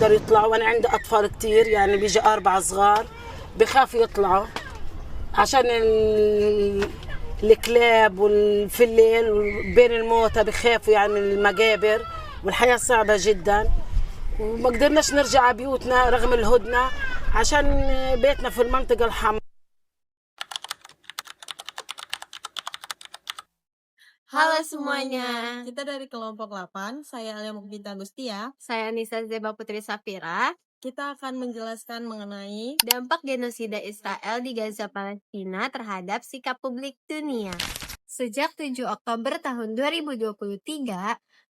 بيقدروا يطلعوا، وأنا عندي أطفال كتير يعني بيجي 4 صغار بخافوا يطلعوا عشان الكلاب في الليل بين الموتى بخافوا يعني من المقابر، والحياة صعبة جدا، وما قدرناش نرجع على بيوتنا رغم الهدنة عشان بيتنا في المنطقة الحمراء. Halo semuanya, kita dari kelompok 8, saya Alia Mukbita Agustia. Saya Nisa Zeba Putri Safira. Kita akan menjelaskan mengenai Dampak genosida Israel di Gaza Palestina terhadap sikap publik dunia. Sejak 7 Oktober tahun 2023,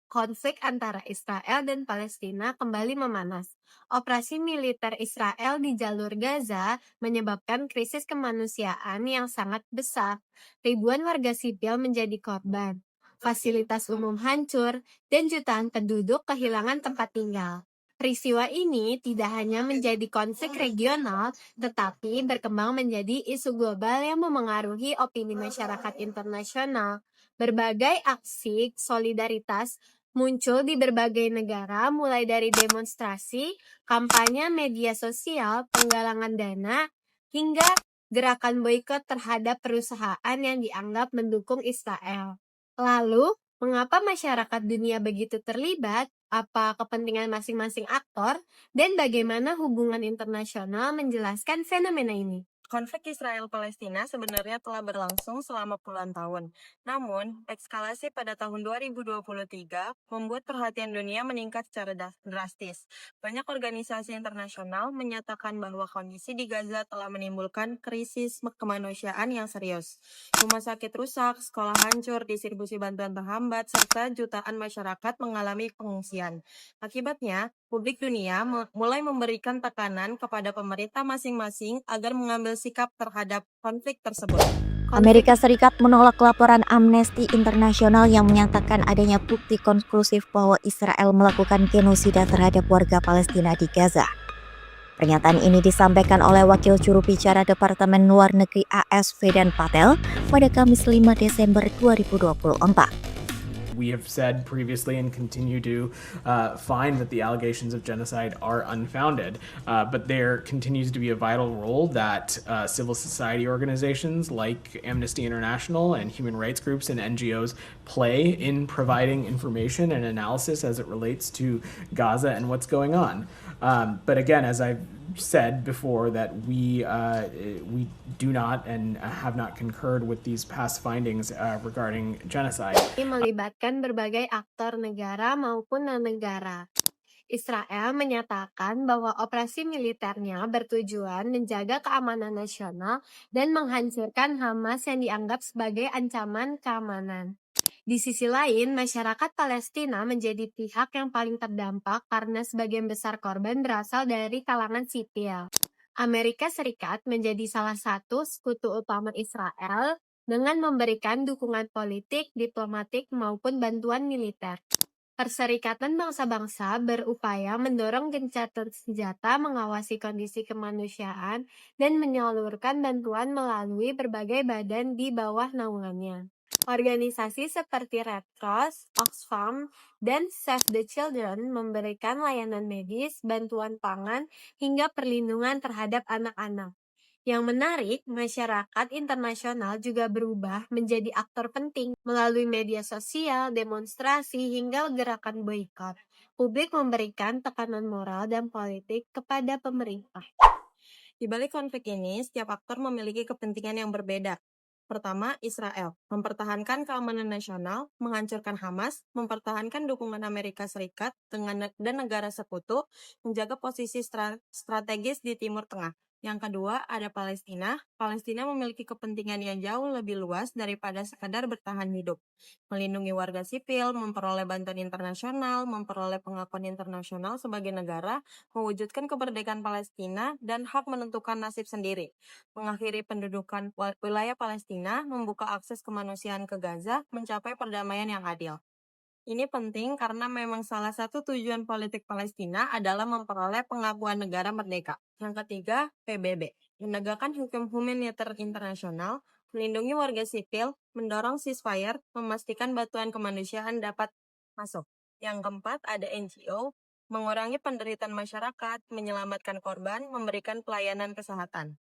konflik antara Israel dan Palestina kembali memanas. Operasi militer Israel di jalur Gaza menyebabkan krisis kemanusiaan yang sangat besar. Ribuan warga sipil menjadi korban. Fasilitas umum hancur dan jutaan penduduk kehilangan tempat tinggal. Peristiwa ini tidak hanya menjadi konflik regional, tetapi berkembang menjadi isu global yang memengaruhi opini masyarakat internasional. Berbagai aksi solidaritas muncul di berbagai negara, mulai dari demonstrasi, kampanye media sosial, penggalangan dana, hingga gerakan boikot terhadap perusahaan yang dianggap mendukung Israel. Lalu, mengapa masyarakat dunia begitu terlibat? Apa kepentingan masing-masing aktor? Dan bagaimana hubungan internasional menjelaskan fenomena ini? konflik Israel-Palestina sebenarnya telah berlangsung selama puluhan tahun. Namun, eskalasi pada tahun 2023 membuat perhatian dunia meningkat secara drastis. Banyak organisasi internasional menyatakan bahwa kondisi di Gaza telah menimbulkan krisis kemanusiaan yang serius. Rumah sakit rusak, sekolah hancur, distribusi bantuan terhambat, serta jutaan masyarakat mengalami pengungsian. Akibatnya, publik dunia mulai memberikan tekanan kepada pemerintah masing-masing agar mengambil sikap terhadap konflik tersebut. Amerika Serikat menolak laporan Amnesty International yang menyatakan adanya bukti konklusif bahwa Israel melakukan genosida terhadap warga Palestina di Gaza. Pernyataan ini disampaikan oleh Wakil Juru Bicara Departemen Luar Negeri AS Vedant Patel pada Kamis 5 Desember 2024. We have said previously and continue to find that the allegations of genocide are unfounded, but there continues to be a vital role that civil society organizations like Amnesty International and human rights groups and NGOs play in providing information and analysis as it relates to Gaza and what's going on. But again, as I've said before, that we do not and have not concurred with these past findings regarding genocide. Ini melibatkan berbagai aktor negara maupun non-negara. Israel menyatakan bahwa operasi militernya bertujuan menjaga keamanan nasional dan menghancurkan Hamas yang dianggap sebagai ancaman keamanan. Di sisi lain, masyarakat Palestina menjadi pihak yang paling terdampak karena sebagian besar korban berasal dari kalangan sipil. Amerika Serikat menjadi salah satu sekutu utama Israel dengan memberikan dukungan politik, diplomatik, maupun bantuan militer. Perserikatan Bangsa-Bangsa berupaya mendorong gencatan senjata, mengawasi kondisi kemanusiaan, dan menyalurkan bantuan melalui berbagai badan di bawah naungannya. Organisasi seperti Red Cross, Oxfam, dan Save the Children memberikan layanan medis, bantuan pangan, hingga perlindungan terhadap anak-anak. Yang menarik, masyarakat internasional juga berubah menjadi aktor penting melalui media sosial, demonstrasi, hingga gerakan boikot. Publik memberikan tekanan moral dan politik kepada pemerintah. Di balik konflik ini, setiap aktor memiliki kepentingan yang berbeda. Pertama, Israel mempertahankan keamanan nasional, menghancurkan Hamas, mempertahankan dukungan Amerika Serikat dan negara sekutu, menjaga posisi strategis di Timur Tengah. Yang kedua, ada Palestina. Palestina memiliki kepentingan yang jauh lebih luas daripada sekadar bertahan hidup. Melindungi warga sipil, memperoleh bantuan internasional, memperoleh pengakuan internasional sebagai negara, mewujudkan kemerdekaan Palestina, dan hak menentukan nasib sendiri. Mengakhiri pendudukan wilayah Palestina, membuka akses kemanusiaan ke Gaza, mencapai perdamaian yang adil. Ini penting karena memang salah satu tujuan politik Palestina adalah memperoleh pengakuan negara merdeka. Yang ketiga, PBB. Menegakkan hukum humaniter internasional, melindungi warga sipil, mendorong ceasefire, memastikan bantuan kemanusiaan dapat masuk. Yang keempat, ada NGO, mengurangi penderitaan masyarakat, menyelamatkan korban, memberikan pelayanan kesehatan.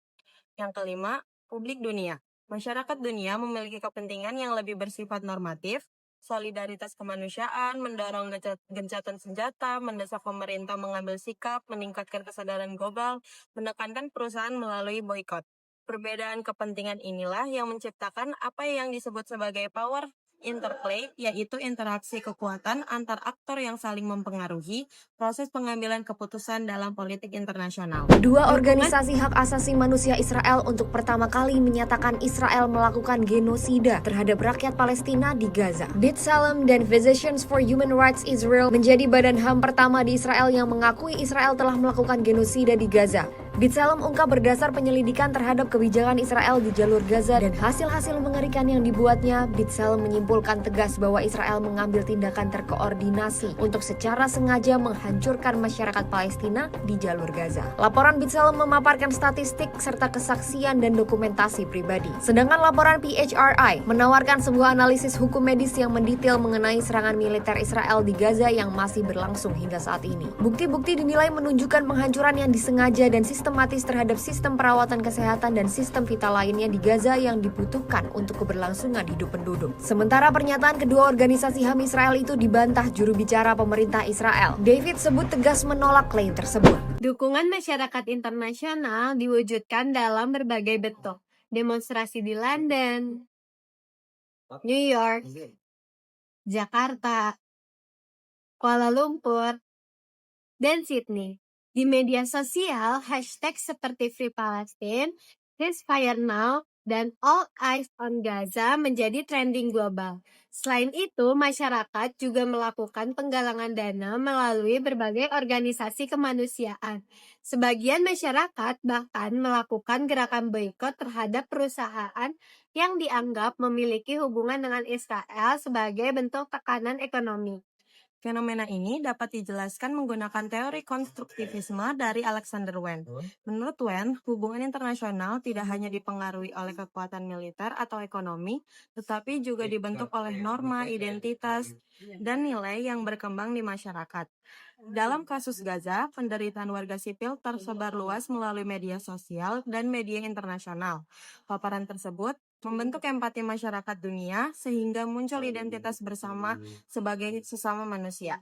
Yang kelima, publik dunia. Masyarakat dunia memiliki kepentingan yang lebih bersifat normatif, solidaritas kemanusiaan, mendorong gencatan senjata, mendesak pemerintah mengambil sikap, meningkatkan kesadaran global, menekankan perusahaan melalui boikot. Perbedaan kepentingan inilah yang menciptakan apa yang disebut sebagai power interplay, yaitu interaksi kekuatan antar aktor yang saling mempengaruhi proses pengambilan keputusan dalam politik internasional. Dua organisasi hak asasi manusia Israel untuk pertama kali menyatakan Israel melakukan genosida terhadap rakyat Palestina di Gaza. B'Tselem dan Physicians for Human Rights Israel menjadi badan HAM pertama di Israel yang mengakui Israel telah melakukan genosida di Gaza. B'Tselem ungkap berdasar penyelidikan terhadap kebijakan Israel di jalur Gaza dan hasil-hasil mengerikan yang dibuatnya, B'Tselem menyimpulkan tegas bahwa Israel mengambil tindakan terkoordinasi untuk secara sengaja menghancurkan masyarakat Palestina di jalur Gaza. Laporan B'Tselem memaparkan statistik serta kesaksian dan dokumentasi pribadi. Sedangkan laporan PHRI menawarkan sebuah analisis hukum medis yang mendetail mengenai serangan militer Israel di Gaza yang masih berlangsung hingga saat ini. Bukti-bukti dinilai menunjukkan penghancuran yang disengaja dan sistematis terhadap sistem perawatan kesehatan dan sistem vital lainnya di Gaza yang dibutuhkan untuk keberlangsungan hidup penduduk. Sementara pernyataan kedua organisasi HAM Israel itu dibantah juru bicara pemerintah Israel. David sebut tegas menolak klaim tersebut. Dukungan masyarakat internasional diwujudkan dalam berbagai bentuk. Demonstrasi di London, New York, Jakarta, Kuala Lumpur, dan Sydney. Di media sosial, hashtag seperti Free Palestine, Ceasefire Now, dan All Eyes on Gaza menjadi trending global. Selain itu, masyarakat juga melakukan penggalangan dana melalui berbagai organisasi kemanusiaan. Sebagian masyarakat bahkan melakukan gerakan boikot terhadap perusahaan yang dianggap memiliki hubungan dengan Israel sebagai bentuk tekanan ekonomi. Fenomena ini dapat dijelaskan menggunakan teori konstruktivisme dari Alexander Wen. Menurut Wen, hubungan internasional tidak hanya dipengaruhi oleh kekuatan militer atau ekonomi, tetapi juga dibentuk oleh norma, identitas, dan nilai yang berkembang di masyarakat. Dalam kasus Gaza, penderitaan warga sipil tersebar luas melalui media sosial dan media internasional. Paparan tersebut membentuk empati masyarakat dunia sehingga muncul identitas bersama sebagai sesama manusia.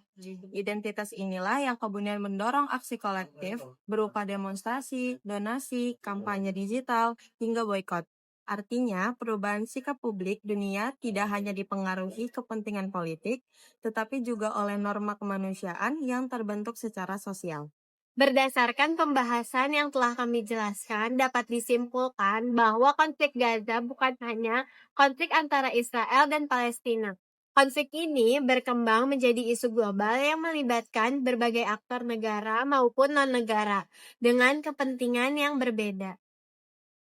Identitas inilah yang kemudian mendorong aksi kolektif berupa demonstrasi, donasi, kampanye digital, hingga boikot. Artinya, perubahan sikap publik dunia tidak hanya dipengaruhi kepentingan politik, tetapi juga oleh norma kemanusiaan yang terbentuk secara sosial. Berdasarkan pembahasan yang telah kami jelaskan, dapat disimpulkan bahwa konflik Gaza bukan hanya konflik antara Israel dan Palestina. Konflik ini berkembang menjadi isu global yang melibatkan berbagai aktor negara maupun non-negara dengan kepentingan yang berbeda.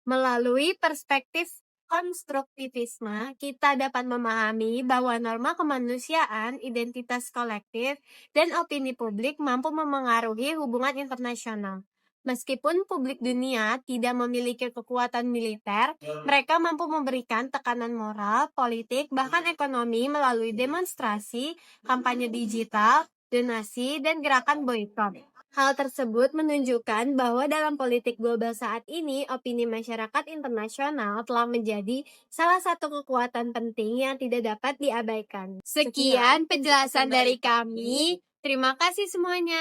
Melalui perspektif konstruktivisme, kita dapat memahami bahwa norma kemanusiaan, identitas kolektif, dan opini publik mampu memengaruhi hubungan internasional. Meskipun publik dunia tidak memiliki kekuatan militer, mereka mampu memberikan tekanan moral, politik, bahkan ekonomi melalui demonstrasi, kampanye digital, donasi, dan gerakan boikot. Hal tersebut menunjukkan bahwa dalam politik global saat ini, opini masyarakat internasional telah menjadi salah satu kekuatan penting yang tidak dapat diabaikan. Sekian penjelasan dari kami. Terima kasih semuanya.